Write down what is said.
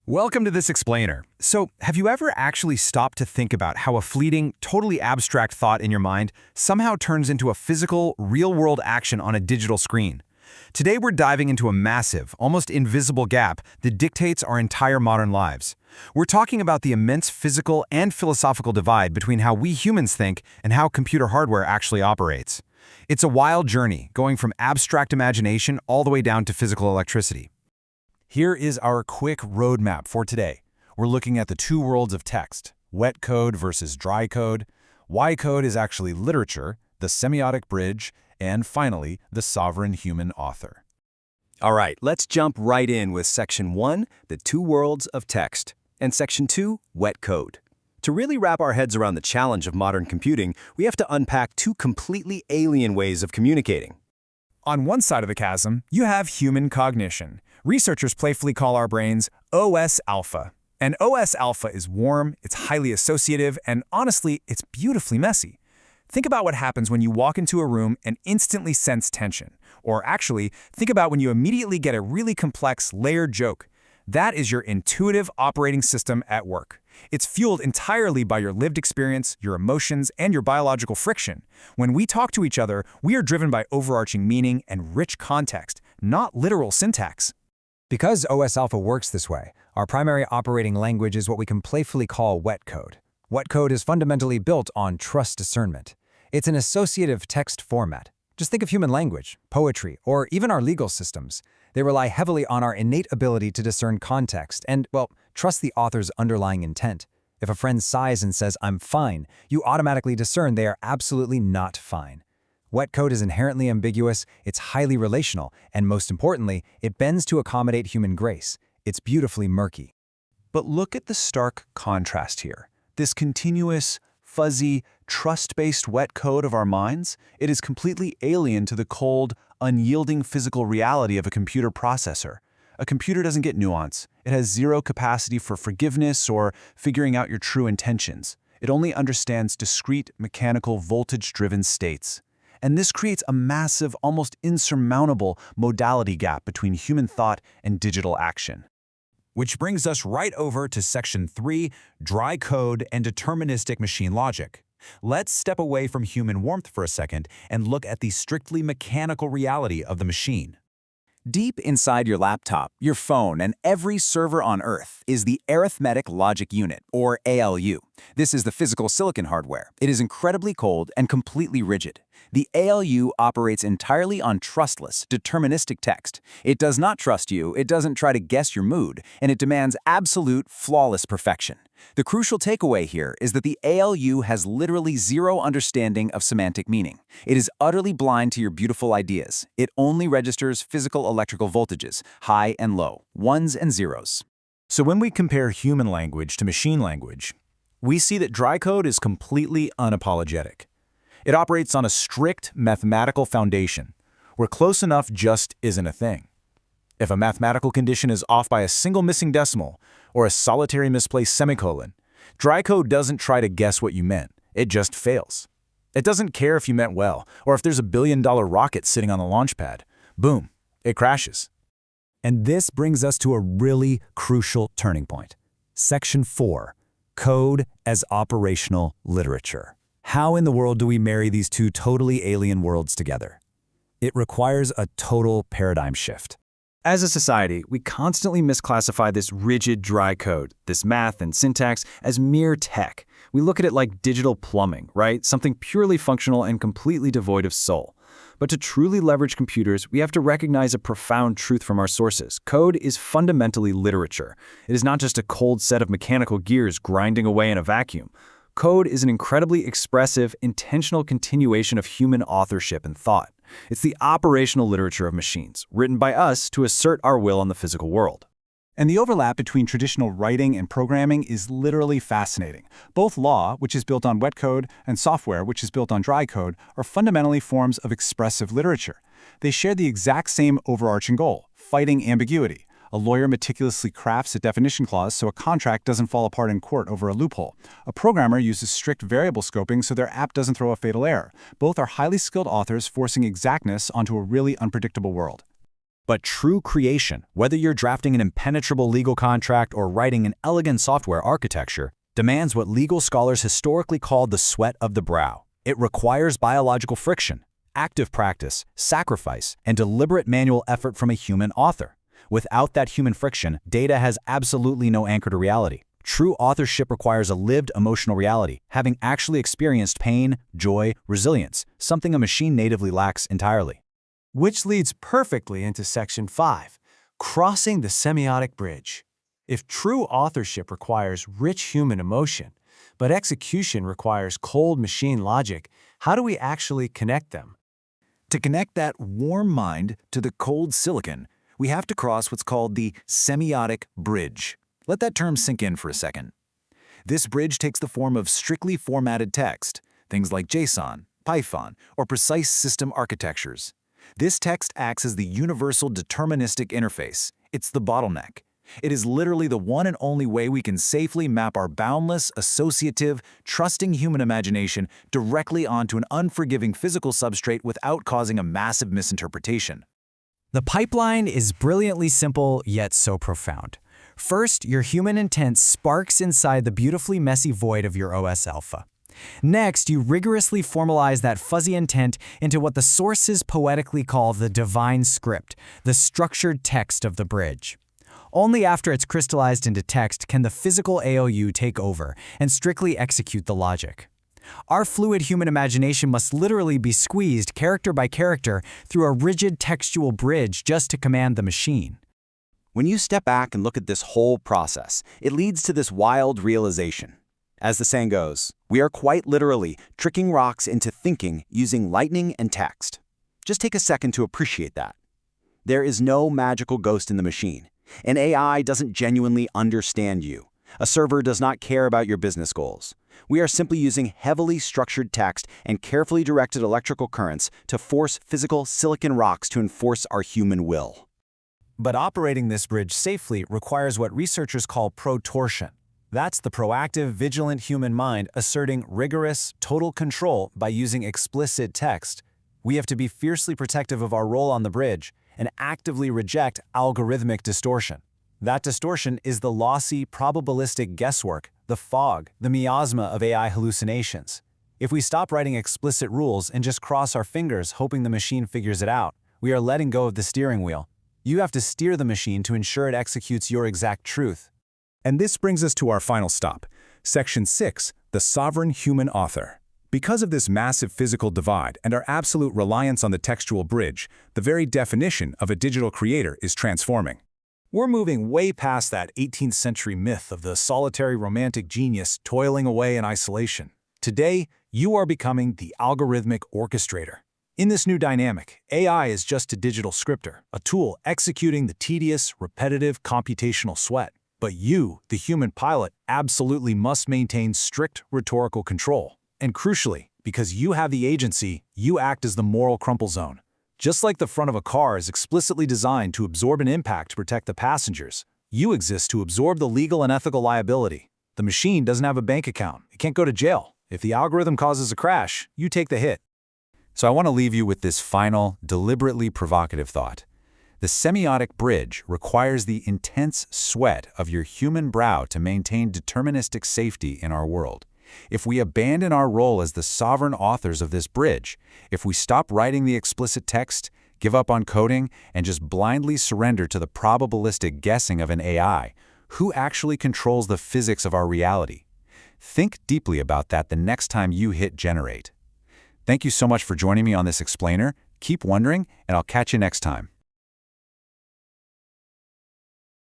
Welcome to this explainer. So, have you ever actually stopped to think about how a fleeting, totally abstract thought in your mind somehow turns into a physical, real-world action on a digital screen? Today we're diving into a massive, almost invisible gap that dictates our entire modern lives. We're talking about the immense physical and philosophical divide between how we humans think and how computer hardware actually operates. It's a wild journey, going from abstract imagination all the way down to physical electricity. Here is our quick roadmap for today. We're looking at the two worlds of text, wet code versus dry code, why code is actually literature, the Semiotic Bridge, and finally, the sovereign human author. All right, let's jump right in with Section 1, the two worlds of text, and Section 2, wet code. To really wrap our heads around the challenge of modern computing, we have to unpack two completely alien ways of communicating. On one side of the chasm, you have human cognition. Researchers playfully call our brains OS alpha. And OS alpha is warm, it's highly associative, and honestly, it's beautifully messy. Think about what happens when you walk into a room and instantly sense tension. Or actually, think about when you immediately get a really complex, layered joke. That is your intuitive operating system at work. It's fueled entirely by your lived experience, your emotions, and your biological friction. When we talk to each other, we are driven by overarching meaning and rich context, not literal syntax. Because OS alpha works this way, our primary operating language is what we can playfully call wet code. Wet code is fundamentally built on trust discernment. It's an associative text format. Just think of human language, poetry, or even our legal systems. They rely heavily on our innate ability to discern context and, well, trust the author's underlying intent. If a friend sighs and says, "I'm fine," you automatically discern they are absolutely not fine. Wet code is inherently ambiguous, it's highly relational, and most importantly, it bends to accommodate human grace. It's beautifully murky. But look at the stark contrast here. This continuous, fuzzy, trust-based wet code of our minds, it is completely alien to the cold, unyielding physical reality of a computer processor. A computer doesn't get nuance. It has zero capacity for forgiveness or figuring out your true intentions. It only understands discrete, mechanical, voltage-driven states. And this creates a massive, almost insurmountable modality gap between human thought and digital action. Which brings us right over to Section 3, dry code and deterministic machine logic. Let's step away from human warmth for a second and look at the strictly mechanical reality of the machine. Deep inside your laptop, your phone, and every server on Earth is the Arithmetic Logic Unit, or ALU. This is the physical silicon hardware. It is incredibly cold and completely rigid. The ALU operates entirely on trustless, deterministic text. It does not trust you, it doesn't try to guess your mood, and it demands absolute, flawless perfection. The crucial takeaway here is that the ALU has literally zero understanding of semantic meaning. It is utterly blind to your beautiful ideas. It only registers physical electrical voltages, high and low, ones and zeros. So when we compare human language to machine language, we see that dry code is completely unapologetic. It operates on a strict mathematical foundation, where close enough just isn't a thing. If a mathematical condition is off by a single missing decimal or a solitary misplaced semicolon, dry code doesn't try to guess what you meant. It just fails. It doesn't care if you meant well or if there's a billion-dollar rocket sitting on the launch pad. Boom, it crashes. And this brings us to a really crucial turning point. Section 4, Code as Operational Literature. How in the world do we marry these two totally alien worlds together? It requires a total paradigm shift. As a society, we constantly misclassify this rigid, dry code, this math and syntax, as mere tech. We look at it like digital plumbing, right? Something purely functional and completely devoid of soul. But to truly leverage computers, we have to recognize a profound truth from our sources. Code is fundamentally literature. It is not just a cold set of mechanical gears grinding away in a vacuum. Code is an incredibly expressive, intentional continuation of human authorship and thought. It's the operational literature of machines, written by us to assert our will on the physical world. And the overlap between traditional writing and programming is literally fascinating. Both law, which is built on wet code, and software, which is built on dry code, are fundamentally forms of expressive literature. They share the exact same overarching goal, fighting ambiguity. A lawyer meticulously crafts a definition clause so a contract doesn't fall apart in court over a loophole. A programmer uses strict variable scoping so their app doesn't throw a fatal error. Both are highly skilled authors forcing exactness onto a really unpredictable world. But true creation, whether you're drafting an impenetrable legal contract or writing an elegant software architecture, demands what legal scholars historically called the sweat of the brow. It requires biological friction, active practice, sacrifice, and deliberate manual effort from a human author. Without that human friction, data has absolutely no anchor to reality. True authorship requires a lived emotional reality, having actually experienced pain, joy, resilience, something a machine natively lacks entirely. Which leads perfectly into Section 5, crossing the semiotic bridge. If true authorship requires rich human emotion, but execution requires cold machine logic, how do we actually connect them? To connect that warm mind to the cold silicon, we have to cross what's called the Semiotic Bridge. Let that term sink in for a second. This bridge takes the form of strictly formatted text, things like JSON, Python, or precise system architectures. This text acts as the universal deterministic interface. It's the bottleneck. It is literally the one and only way we can safely map our boundless, associative, trusting human imagination directly onto an unforgiving physical substrate without causing a massive misinterpretation. The pipeline is brilliantly simple, yet so profound. First, your human intent sparks inside the beautifully messy void of your OS alpha. Next, you rigorously formalize that fuzzy intent into what the sources poetically call the divine script, the structured text of the bridge. Only after it's crystallized into text can the physical AOU take over and strictly execute the logic. Our fluid human imagination must literally be squeezed character by character through a rigid textual bridge just to command the machine. When you step back and look at this whole process, it leads to this wild realization. As the saying goes, we are quite literally tricking rocks into thinking using lightning and text. Just take a second to appreciate that. There is no magical ghost in the machine. An AI doesn't genuinely understand you. A server does not care about your business goals. We are simply using heavily structured text and carefully directed electrical currents to force physical silicon rocks to enforce our human will. But operating this bridge safely requires what researchers call protortion. That's the proactive, vigilant human mind asserting rigorous, total control by using explicit text. We have to be fiercely protective of our role on the bridge and actively reject algorithmic distortion. That distortion is the lossy, probabilistic guesswork, the fog, the miasma of AI hallucinations. If we stop writing explicit rules and just cross our fingers hoping the machine figures it out, we are letting go of the steering wheel. You have to steer the machine to ensure it executes your exact truth. And this brings us to our final stop, Section 6, the sovereign human author. Because of this massive physical divide and our absolute reliance on the textual bridge, the very definition of a digital creator is transforming. We're moving way past that 18th century myth of the solitary romantic genius toiling away in isolation. Today, you are becoming the algorithmic orchestrator. In this new dynamic, AI is just a digital scripter, a tool executing the tedious, repetitive, computational sweat. But you, the human pilot, absolutely must maintain strict rhetorical control. And crucially, because you have the agency, you act as the moral crumple zone. Just like the front of a car is explicitly designed to absorb an impact to protect the passengers, you exist to absorb the legal and ethical liability. The machine doesn't have a bank account. It can't go to jail. If the algorithm causes a crash, you take the hit. So I want to leave you with this final, deliberately provocative thought. The semiotic bridge requires the intense sweat of your human brow to maintain deterministic safety in our world. If we abandon our role as the sovereign authors of this bridge, if we stop writing the explicit text, give up on coding, and just blindly surrender to the probabilistic guessing of an AI, who actually controls the physics of our reality? Think deeply about that the next time you hit generate. Thank you so much for joining me on this explainer. Keep wondering, and I'll catch you next time.